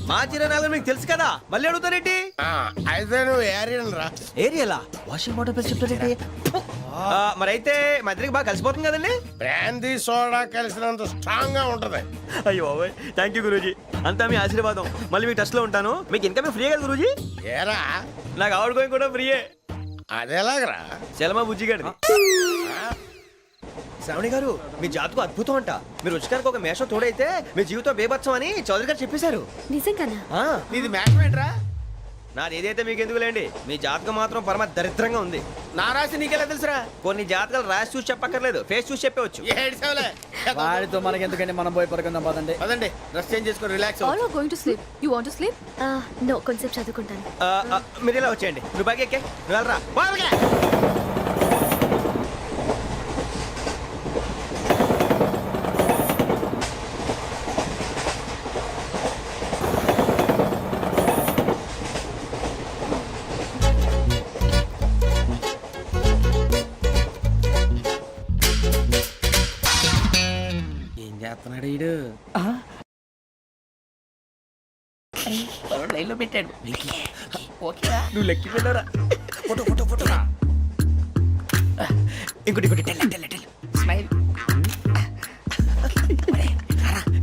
Speaker 3: మా చిరనాలు మీకు తెలుసు కదా, మళ్ళీ అడుగుతారేంటి?
Speaker 4: అయితే నువ్వు ఏరియన్ రా.
Speaker 3: ఏరియాలా? వాషింగ్ వాటర్ పేరు చెప్తారేంటి? మరైతే మా ఇద్దరికి బాగా కలిసిపోతుంది కదండి.
Speaker 4: బ్రాందీ సోడా కలిసినంత స్ట్రాంగ్ గా ఉంటది.
Speaker 3: అయ్యో థ్యాంక్ యూ గురూజీ, అంతా మీ ఆశీర్వాదం. మళ్ళీ మీకు టచ్ లో ఉంటాను. మీకు ఇంకా ఫ్రీ కదా గురూజీ?
Speaker 4: ఏరా,
Speaker 3: నాకు ఆవిడ గోయింగ్ కూడా ఫ్రీయే.
Speaker 4: అదేలాగరా?
Speaker 3: చలమా బుజ్జి గారిది. శ్రావణి గారు, మీ జాతకు అద్భుతం అంట. మీరు రుచికారికి ఒక మేషం తోడైతే మీ జీవితం బేబత్సం అని చౌదరి గారు చెప్పేశారు.
Speaker 6: నిజంగానా?
Speaker 2: నీది మ్యాచ్ ఏంట్రా?
Speaker 3: నాది ఏదైతే మీకు ఎందుకు లేండి, మీ జాతకం మాత్రం పరమ దరిద్రంగా ఉంది.
Speaker 2: నా రాసి నీకెలా తెలుసురా?
Speaker 3: కొన్ని జాతకాలు రాసి చూసి చెప్పక్కర్లేదు, ఫేస్ చూసి చెప్పవచ్చు.
Speaker 2: ఏడ్చావులే.
Speaker 5: వాడితో మనకి ఎందుకండి, మనం పోయి పడుకుందాం పదండి.
Speaker 2: పదండి, డ్రెస్ చేంజ్ చేసుకొని relax.
Speaker 8: All are going to sleep. You want to sleep?
Speaker 6: No, కొంచెం చదువుకుంటాను.
Speaker 3: మీరు ఇలా వచ్చేయండి. నువ్వు బాగా ఎక్కే, నువ్వు వెళ్ళరా. బాగా
Speaker 2: చేస్తున్నాడు ఈడు. లైన్ లో పెట్టాడు. ఓకేరా, నువ్వు లెక్కి పెట్టారా?
Speaker 3: Photo photo photo. ఇంకోటి ఇంకోటి టెల్ టెల్ టెల్.
Speaker 2: స్మైల్.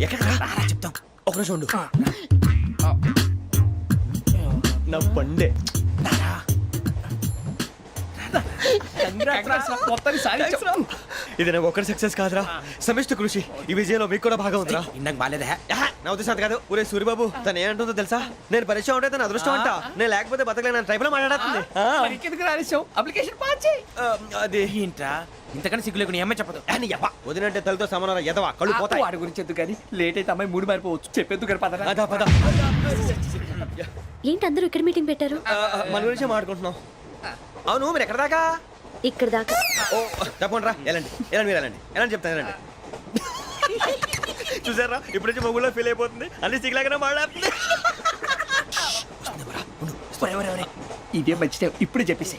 Speaker 3: ఎక్కడ రా చెప్తాం. ఒక నిమిషం ఉండు. నా పండే. ఇది నాకు ఒక్కరి సక్సెస్ కాదురా, సమిష్టి కృషి. ఈ విజయంలో మీకు కూడా భాగం ఉందిరా.
Speaker 2: ఇందాక బాగాలేదా?
Speaker 3: నా ఉద్దేశం కాదు. ఊరే సూరిబాబు, తను ఏమంటుందో తెలుసా? నేను పరిచయం ఉంటే తన అదృష్టం అంట, నేను లేకపోతే బతకలేను ట్రైబ్ లో మాట్లాడుతుంది.
Speaker 2: అప్లికేషన్ పాస్ చేయి.
Speaker 3: అది
Speaker 2: ఏంట్రా ఇంతకన్నా సిగ్గు లేకుండా ఏమై చెప్పదు.
Speaker 3: వదినంటే తలతో సమానం ఎదవా, కళ్ళు పోతాయి.
Speaker 2: వాడి గురించి ఎందుకు కానీ, లేట్ అయితే అమ్మాయి మూడు మారిపోవచ్చు. చెప్పేందుకు కానీ పద.
Speaker 3: అదా పద.
Speaker 6: ఏంటి అందరూ ఇక్కడ మీటింగ్ పెట్టారు?
Speaker 3: మన గురించి మాట్లాడుకుంటున్నాం. అవును మీరు ఎక్కడ దాకా
Speaker 6: ఇక్కడ దాకా.
Speaker 3: ఓ తప్పకుండా రా వెళ్ళండి వెళ్ళండి మీరు వెళ్ళండి వెళ్ళండి చెప్తాను వెళ్ళండి చూసారా ఇప్పుడు నుంచి మొగుల్లో ఫీల్ అయిపోతుంది అన్ని సిగ్లాగానే మాట్లాడుతుంది
Speaker 1: ఇదే మంచిదే ఇప్పుడు చెప్పేసి.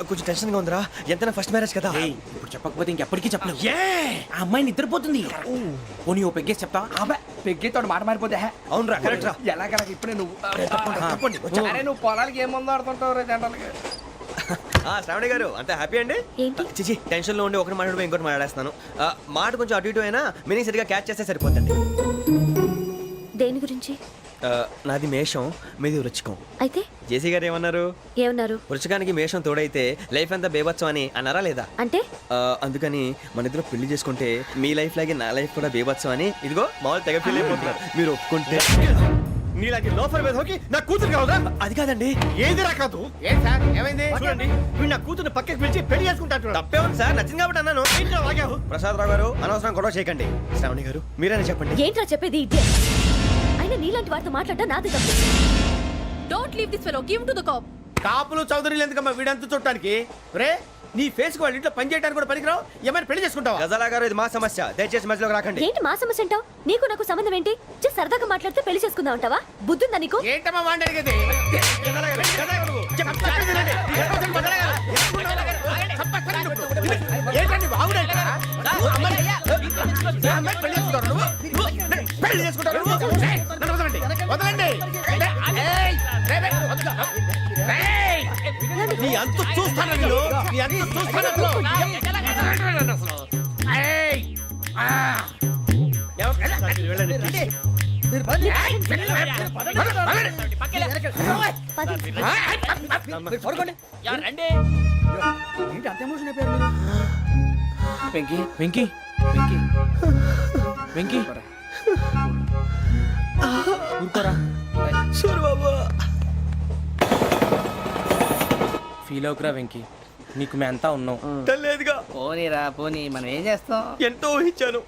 Speaker 3: కొంచెం టెన్షన్గా ఉందిరా ఎంతైనా ఫస్ట్ మ్యారేజ్ కదా
Speaker 7: ఇప్పుడు చెప్పకపోతే ఇంకెప్పటికీ చెప్పలేవు. ఆ అమ్మాయి నిద్రపోతుంది. పోనీ ఓ పెగ్గేసి చెప్తావా?
Speaker 1: అబ్బా పెగ్గేతో మాట మారిపోతే
Speaker 3: అవునురా కరెక్ట్ రా
Speaker 1: ఎలాగలా ఇప్పుడే నువ్వు
Speaker 3: తప్పండి
Speaker 1: అరే నువ్వు పొలాలకి ఏం ముందు ఆడుతుంటావు రే జనరల్గా.
Speaker 3: శ్రావణి గారు అంతే హ్యాపీ అండి
Speaker 6: ఏంటి?
Speaker 3: చిచి టెన్షన్ లో ఉండి ఒకటి మాట్లాడిపోయి ఇంకోటి మాట్లాడేస్తాను మాట కొంచెం అటు ఇటు అయినా మీనింగ్ సరిగా క్యాచ్ చేస్తే సరిపోతుంది
Speaker 6: దేని గురించి?
Speaker 3: నాది మేషం మీది వృచ్చికం
Speaker 6: అయితే
Speaker 3: జేసీ గారు ఏమన్నారు
Speaker 6: ఏమన్నారు?
Speaker 3: వృచ్చికానికి మేషం తోడైతే లైఫ్ అంతా బేబత్సం అని అన్నారా లేదా
Speaker 6: అంటే
Speaker 3: అందుకని మన ఇద్దరు పెళ్లి చేసుకుంటే మీ లైఫ్ లాగే నా లైఫ్ కూడా బేబత్సం అని ఇదిగో మామూలు తెగ ఫీల్ అయిపోతున్నారు మీరు ఒప్పుకుంటే
Speaker 4: నీలాంటి లోఫర్ మీద హోకి నా కూతురు కావదా?
Speaker 3: అది కాదండి
Speaker 4: ఏది రాకాదు? ఏం సార్ ఏమైంది? చూడండి వీడు నా కూతురు పక్కకి పిలిచి పెళ్లి చేసుకుంటాడు.
Speaker 3: తప్పే ఉంది సార్ నచ్చింది కాబట్టి అన్నాను ప్రసాద్ రావు గారు అనవసరం గొడవ చేయకండి శ్రావణి గారు మీరైనా చెప్పండి
Speaker 6: ఏంట్రా చెప్పేది? ఇదే అయినా నీలాంటి వారితో మాట్లాడటం నాది తప్పు.
Speaker 8: Don't leave this fellow. Give him to the cop.
Speaker 4: కాపులు చౌదరులు ఎందుకమ్మా వీడంతా చూడటానికి? రే నీ ఫేస్ కు వాళ్ళ ఇంట్లో పని చేయడానికి కూడా పనికిరావు. ఏమైనా పెళ్లి చేసుకుంటావా?
Speaker 3: గజాలా గారు ఇది మా సమస్య దయచేసి మధ్యలోకి రాకండి
Speaker 6: ఏంటి మా సమస్య అంటావు? నీకు నాకు సంబంధం ఏంటి? జస్ట్ సరదాగా మాట్లాడితే పెళ్లి చేసుకుందాం అంటావా? బుద్ధుందా నీకు?
Speaker 4: ఏంటమ్మా వాడిని అడిగేది? ఏంటండి బాగుండేట? పెళ్లి చేసుకుంటారు వదలండి. నీ అంత చూస్తాను నీ అంత చూస్తాను.
Speaker 5: ఏంటి అంత ఎమోషన్ అయిపోయారు మీరు?
Speaker 7: వెంకీ వెంకీ వెంకీ వెంకీ ఊరుకోరా. ఫీల్ అవుకురా వెంకీ, నీకు మేమంతా ఉన్నాం.
Speaker 3: లేదుగా
Speaker 7: పోనీరా పోనీ, మనం ఏం చేస్తాం?
Speaker 3: ఎంతో ఊహించాను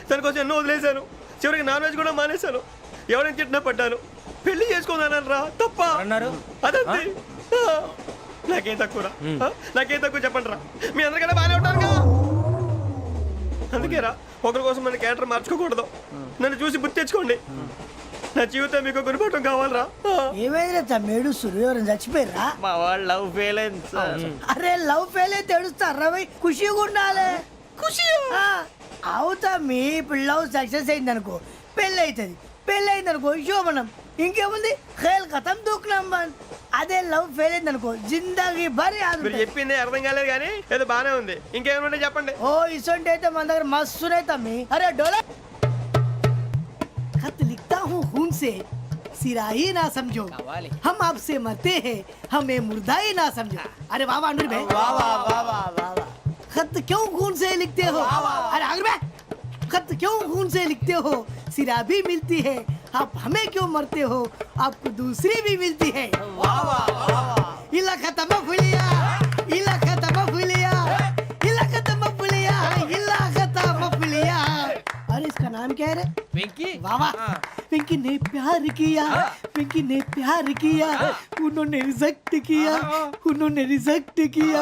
Speaker 3: దానికోసం ఎన్నో వదిలేశాను చివరికి నాన్ వెజ్ కూడా మానేశాను ఎవరైనా తిట్టినా పడ్డాను పెళ్లి చేసుకుందానని రా తప్ప
Speaker 7: అన్నారు
Speaker 3: అదంతే నాకేం తక్కువ నాకేం తక్కువ చెప్పండి రా మీ అందరికన్నా బాగానే ఉంటారు కదా అందుకే రా ఒకరి కోసం మన క్యారెక్టర్ మార్చుకోకూడదు నన్ను చూసి గుర్తు తెచ్చుకోండి నా జీవితం మీకు గురిపటం కావాలరా
Speaker 10: ఏమైనా తమ్మేడు సూర్యవరం చచ్చిపోయిరా
Speaker 3: మా వాళ్ళు లవ్ ఫెయిల్ అయింది సార్
Speaker 10: అరే లవ్ ఫెయిల్ అయితే ఏడుస్తారా భయ్ ఖుషిగా ఉండాలి ఖుషి అవుతా మీ ఇప్పుడు లవ్ సక్సెస్ అయింది అనుకో పెళ్ళి అవుతుంది పెళ్ళి అయింది అనుకో శోభనం ఇంకేముంది ఖేల్ కథం దూకునాం బాన్ అదే లవ్ ఫెయిల్ అయింది అనుకో జిందాగీ భారీ
Speaker 3: మీరు చెప్పింది అర్థం కాలేదు కానీ ఏదో బానే ఉంది ఇంకేమైనా చెప్పండి
Speaker 10: ఓ ఇసొంటి అయితే మన దగ్గర మస్తునే తమ్మి అరే డోలా खत लिखता हूँ खून से सिरा ही ना समझो हम आपसे मरते हैं हमें मुर्दा ही ना समझो अरे वाह वाह अनुर भाई वाह वाह वाह वाह वाह खत क्यों खून से लिखते हो अरे अनुर भाई खत क्यों खून से लिखते हो सिरा भी मिलती है आप हमें क्यों मरते हो आपको दूसरी भी मिलती है वाह वाह वाह इला खत्म फुलिया इला खत्म फुलिया इला खत्म फुलिया इला खत्म फुलिया अरे इसका नाम क्या है रे
Speaker 7: వెంకీ
Speaker 10: वाह पिंकी ने प्यार किया पिंकी ने प्यार किया उन्होंने रिजेक्ट किया उन्होंने रिजेक्ट किया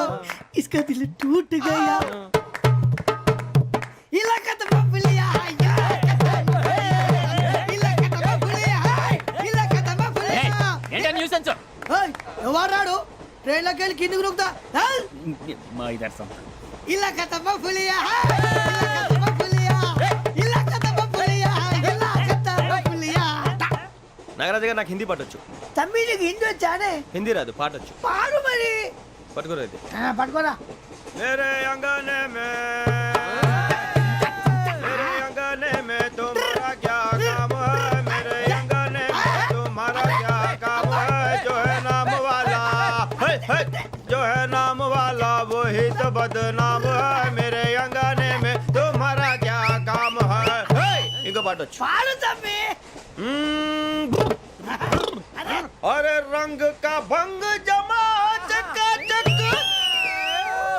Speaker 10: इसका दिल टूट गया इलाका तो बबलिया इलाका तो बबलिया इलाका तो बबलिया
Speaker 7: ఏంటా న్యూసెన్స్?
Speaker 10: ओए ఎవరాడు ట్రైన్ లోకి వెళ్ళి కిందికి రుకుతా
Speaker 7: మా ఇదర్సం
Speaker 10: ఇలాకా तो बबलिया इलाका तो बबलिया इलाका तो बबलिया इलाका तो बबलिया
Speaker 3: నాగరాజు గారు నాకు హిందీ పాటొచ్చు
Speaker 10: తమ్మి నీకు హిందీ వచ్చానే
Speaker 3: హిందీ రాదు పాటొచ్చు
Speaker 10: పాడు మరి
Speaker 3: పట్టుకోలేదు
Speaker 10: పట్టుకోరా
Speaker 3: मेरे अंगने में तुम्हारा क्या काम है मेरे अंगने में तुम्हारा क्या काम है जो है नाम वाला जो है नाम वाला वही तो बदनाम है मेरे अंगने में तुम्हारा क्या काम है इनको पाटो
Speaker 10: పాడు తమ్మి
Speaker 3: अरे रंग का भंग जमा चकाचक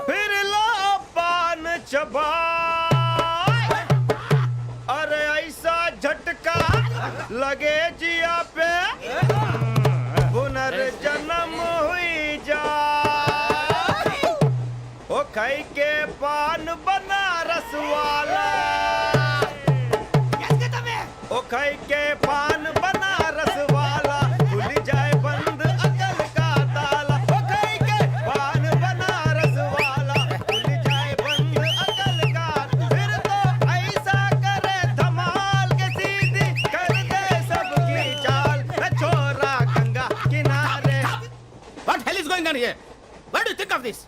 Speaker 3: फिर ला पान चबा अरे ऐसा झटका लगे जिया पे पुनर्जन्म हुई जा खाई के पान बनारस वाला ओ खाई के पान बनारस वाला खुल जाए बंद अकल का ताला ओ खाई के पान बनारस वाला खुल जाए बंद अकल का फिर तो ऐसा करे धमाल के सीधी कर दे सबकी चाल छोरा गंगा किनारे
Speaker 2: What hell is going on here? What do you think of this?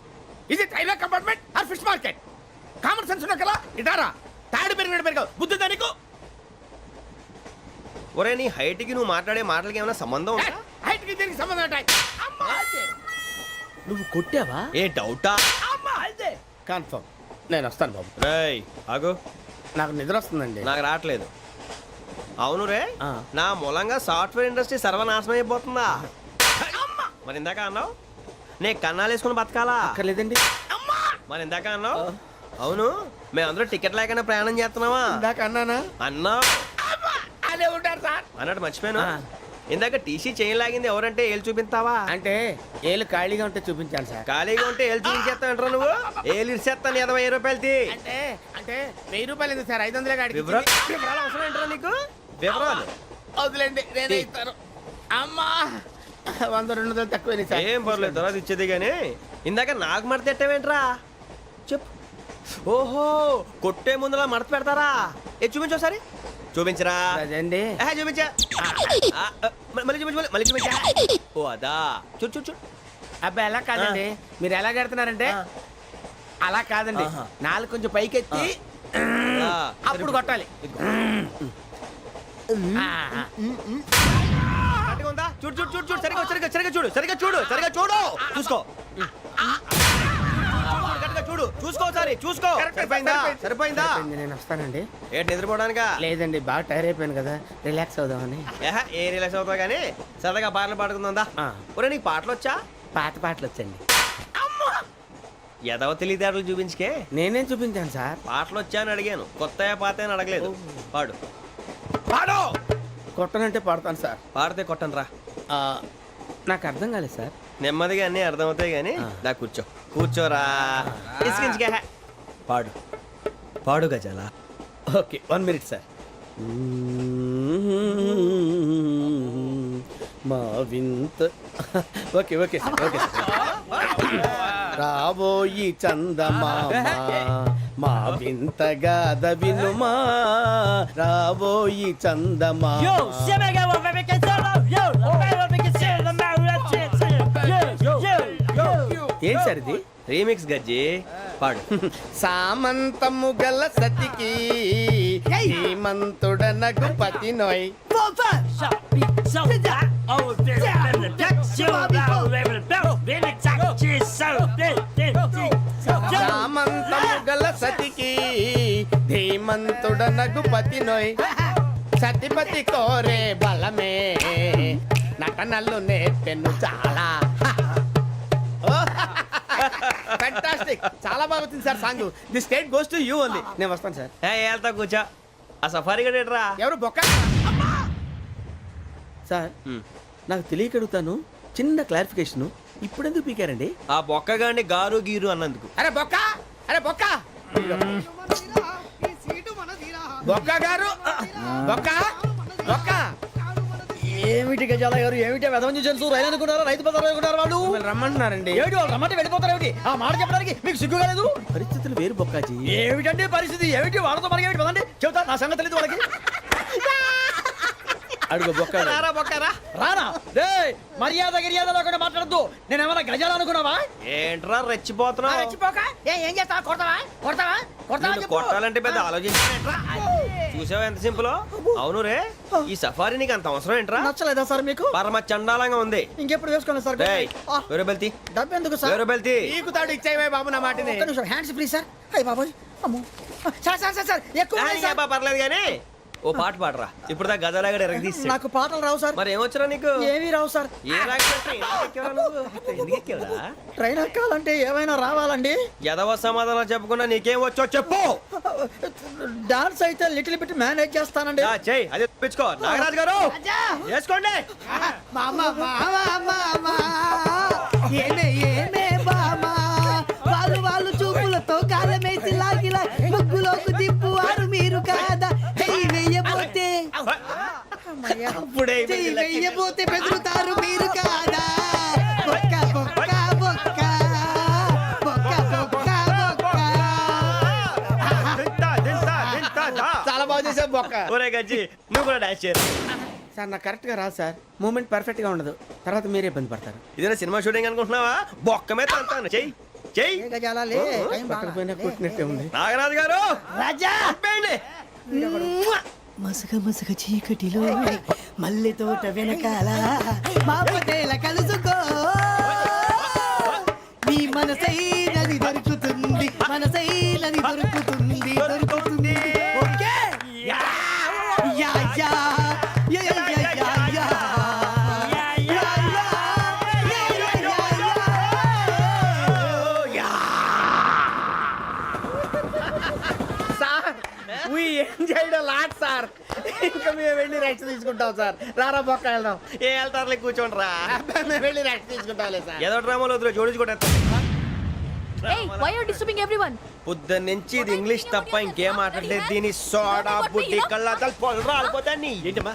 Speaker 2: Is it railway compartment or fish market? Common sense ఉన్న కదా ఇటారా తాడు పెరిగినట్టు బుద్ధి దానికి
Speaker 3: ఒరే నీ హైట్ కి నువ్వు మాట్లాడే మాటలకి ఏమైనా సంబంధం ఉందా
Speaker 2: హైట్ కి దీనికి సంబంధం ఉంటాయి నువ్వు కొట్టావా
Speaker 3: ఏ డౌటా
Speaker 2: కన్ఫర్మ్ నేను వస్తాను బాబు
Speaker 3: రేయ్ ఆగు
Speaker 2: నాకు నిద్ర వస్తుందండి
Speaker 3: నాకు రావట్లేదు అవును రే
Speaker 2: ఆ.
Speaker 3: నా మూలంగా సాఫ్ట్వేర్ ఇండస్ట్రీ సర్వనాశనం అయిపోతుందా మరి ఇందాక అన్నావు నే కన్నాలు వేసుకుని బతకాలా
Speaker 2: అక్కర్లేదండి
Speaker 3: మరి ఇందాక అన్నావు అవును మేమందరూ టికెట్ లేకుండా ప్రయాణం చేస్తున్నావా
Speaker 2: ఇందాక అన్నానా
Speaker 3: అన్నావు
Speaker 2: అదే ఉంటారు సార్
Speaker 3: అన్నట్టు మర్చిపోయాను
Speaker 2: ఆ.
Speaker 3: ఇందాక టీసీ చేయి లాగింది ఎవరంటే ఏళ్ళు చూపిస్తావా
Speaker 2: అంటే ఏళ్ళు ఖాళీగా ఉంటే చూపించాను సార్
Speaker 3: ఖాళీగా ఉంటే ఏళ్ళు చూపించేస్తావు నువ్వు ఏళ్ళు ఇచ్చేస్తాను 20 రూపాయలు తీ
Speaker 2: అంటే అంటే 1000 రూపాయలు ఎందుకు సార్ 500 కాడికి
Speaker 3: వివరాలు అవసరం ఏంట్రా నీకు వివరాలు
Speaker 2: వదిలేండి నేనే ఇస్తాను అమ్మా 100-200 తక్కువ సార్
Speaker 3: ఏం పర్లేదు తర్వాత ఇచ్చేది కానీ ఇందాక నాకు మడత ఎట్టవేంట్రా చెప్పు ఓహో కొట్టే ముందులా మడత పెడతారా ఏ చూపించు ఒకసారి చూపించరా
Speaker 2: అదండి
Speaker 3: చూపించా మళ్ళీ చూపించు మళ్ళీ చూపించా ఓ అదా చూడు చూడు చూడు
Speaker 2: అబ్బాయి ఎలా కాదండి మీరు ఎలా కడుతున్నారంటే అలా కాదండి నాలుగు కొంచెం పైకెత్తి అప్పుడు కొట్టాలి
Speaker 3: కరెక్ట్గా ఉందా చూడు చూడు చూడు చూడు సరిగా సరిగా సరిగా చూడు సరిగా చూడు సరిగా చూడు చూసుకో కరెక్ట్గా చూడు చూసుకో ఒకసారి చూసుకో సరిపోయిందా సరిపోయిందా
Speaker 2: నేను వస్తానండి
Speaker 3: ఏంటి నిద్రపోవడానికా
Speaker 2: లేదండి బాగా టైర్ అయిపోయాను కదా రిలాక్స్ అవుదామని
Speaker 3: ఏ రిలాక్స్ అవుతావు కానీ సరదాగా పాటలు పాడుకుందా ఒరే నీకు పాటలు వచ్చా
Speaker 2: పాత పాటలు వచ్చండి
Speaker 3: ఎదవ తెలివితేటలు చూపించుకే
Speaker 2: నేనేం చూపించాను సార్
Speaker 3: పాటలు వచ్చా అని అడిగాను కొత్త పాత అని అడగలేదు పాడు పాడు
Speaker 2: కొట్టనంటే పడతాను సార్
Speaker 3: పాడితే కొట్టను రా
Speaker 2: నాకు అర్థం కాలేదు సార్
Speaker 3: నెమ్మదిగా అన్నీ అర్థమవుతాయి కానీ దా కూర్చో కూర్చోరా ఇసుకించుకే పాడు పాడు గజాల
Speaker 2: ఓకే 1 మినిట్ సార్ మా వింత okay okay sir okay sir రాబోయి చందమామ మా వింతగా వినుమా రాబోయి చందమా ఏం సార్ ఇది
Speaker 3: రీమిక్స్ గజ్జి పాడు
Speaker 2: సామంతము గల సతికి హేమంతుడనగు పతి నోయ్ సామంతము గల సతికి ధీమంతుడనగు పతి నోయ్ సతిపతి కోరే బలమే నటనలు నేర్పెను చాలా ఫ్యాంటాస్టిక్ చాలా బాగా వచ్చింది sir song the state goes to you only నేను వస్తాను సార్
Speaker 3: వెళ్తా కూర్చో ఆ సఫారీ గడేట్రా
Speaker 2: ఎవరు బొక్క సార్ నాకు తెలియక అడుగుతాను చిన్న క్లారిఫికేషన్ ఇప్పుడెందుకు పీకారండి
Speaker 3: ఆ బొక్కగాండి గారు గీరు అన్నందుకు
Speaker 2: అరే బొక్క అరే బొక్క బొక్క గారు బొక్క బొక్క
Speaker 5: ఏమిటి గజాల గారు ఏమిటి వెదవం చూసాను రైలు అనుకున్నారా రైతు బజార్ అనుకున్నారు వాళ్ళు
Speaker 2: మిమ్మల్ని రమ్మంటున్నారండి
Speaker 5: ఏమిటి వాళ్ళు రమ్మంటే వెళ్ళిపోతారు ఏమిటి ఆ మాట చెప్పడానికి మీకు సిగ్గు కాలేదు
Speaker 2: పరిస్థితులు వేరు బొక్కాజీ
Speaker 5: ఏమిటండి పరిస్థితి ఏమిటి వాళ్ళతో మనకి ఏమిటి పదండి చెబుతా నా సంగతి తెలియదు వాళ్ళకి
Speaker 2: అడుగు బొక్క
Speaker 3: రారా బొక్కరా
Speaker 5: రానా రే మర్యాద గిర్యాద లేకుండా మాట్లాడద్దు నేను ఏమైనా గజాలు అనుకున్నావా
Speaker 3: ఏంట్రా రెచ్చిపోతున్నావు
Speaker 5: రెచ్చిపోక ఏం చేస్తావా కొడతావా కొడతావా కొడతావా
Speaker 3: నిన్ను
Speaker 5: చెప్పు.
Speaker 3: కొట్టాలంటే పెద్ద ఆలోచించారా చూసావా ఎంత సింపుల్ అవును రే ఈ సఫారీ నీకు అంత అవసరం ఏంట్రా
Speaker 5: నచ్చలేదా సార్ మీకు
Speaker 3: పరమ చండాలంగా ఉంది
Speaker 5: ఇంకెప్పుడు వేసుకోండి సార్
Speaker 3: డేయ్, వేరే బెల్తి
Speaker 5: డబ్బు ఎందుకు సార్
Speaker 3: వేరే బెల్తి
Speaker 2: నీకు తాడు ఇచ్చాయి బాబు నా మాటని
Speaker 5: ఒక్క నిమిషం హ్యాండ్స్ ఫ్రీ సార్ అయ్యి బాబోయ్ అమ్మో సార్ సార్ సార్ సార్ ఎక్కువ ఉన్నాయి సార్.
Speaker 3: పర్లేదు కానీ ఓ పాట పాడరా ఇప్పుడు దా గదలాగడ ఎరగ తీసి
Speaker 5: నాకు పాటలు రావు సార్
Speaker 3: మరి ఏమొచ్చరా నీకు
Speaker 5: ఏమీ రావు సార్
Speaker 3: ఏ రాకపోతే ఎందుకు ఎక్కేవరా నువ్వు? ఎందుకు ఎక్కేవరా?
Speaker 5: ట్రైన్ ఎక్కాలంటే ఏమైనా రావాలండి
Speaker 3: ఎదవ సమాధానం చెప్పకుండా నీకేం వచ్చో చెప్పు
Speaker 5: డాన్స్ అయితే లిటిల్ బిట్ మేనేజ్ చేస్తానండి
Speaker 3: చెయ్యి అదే తెప్పించుకో నాగరాజు గారు వేసుకోండి
Speaker 10: మామ మామ మామ ఏమే ఏమే బామ వాళ్ళు వాళ్ళు చూపుల
Speaker 2: ఇప్పుడే
Speaker 10: చెయ్యి వెయ్యబోతే బెదురుతారు మీరు కాదా బొక్క బొక్క బొక్క బొక్క బొక్క బొక్క
Speaker 2: చాలా బాగా చేసావు బొక్క.
Speaker 3: ఒరే గజ్జి నువ్వు కూడా డాన్స్ చేయరు.
Speaker 2: సార్ నాకు కరెక్ట్ గా రాదు సార్. మూమెంట్ పర్ఫెక్ట్ గా ఉండదు, తర్వాత మీరే ఇబ్బంది పడతారు.
Speaker 3: ఇదేనా సినిమా షూటింగ్ అనుకుంటున్నావా? బొక్క మీద అంటాను. చెయ్యి చెయ్యి.
Speaker 2: పక్కన పోయినా కొట్టినట్టే ఉంది.
Speaker 3: నాగరాజు గారు
Speaker 10: రాజా
Speaker 3: చంపేయండి.
Speaker 10: మసగ మసగ చీకటిలో మల్లె తోట వెనకాల మా పటేల కలుసుకో నీ మనసైనది దొరుకుతుంది మనసైనది దొరుకుతుంది దొరుకుతుంది okay yeah yeah yeah yeah yeah yeah yeah yeah
Speaker 2: sir we enjoyed a lot sir. ఇంకా మేము వెళ్ళి రెస్ట్ తీసుకుంటాం సార్. రారా బొక్క వెళ్దాం.
Speaker 3: ఏ వెళ్తారులే కూర్చోండి రా.
Speaker 2: మేము వెళ్ళి రెస్ట్ తీసుకుంటాంలే సార్.
Speaker 3: ఏదో డ్రామాలో వద్దు జోడించుకుంటా.
Speaker 8: Hey, why are you disturbing everyone?
Speaker 3: పొద్దున్న నుంచి ఇది ఇంగ్లీష్ తప్ప ఇంకేం మాట్లాడలేదు. దీని సోడా బుద్ధి కళ్ళ పొలరా అయిపోతా నీ ఏంటమ్మా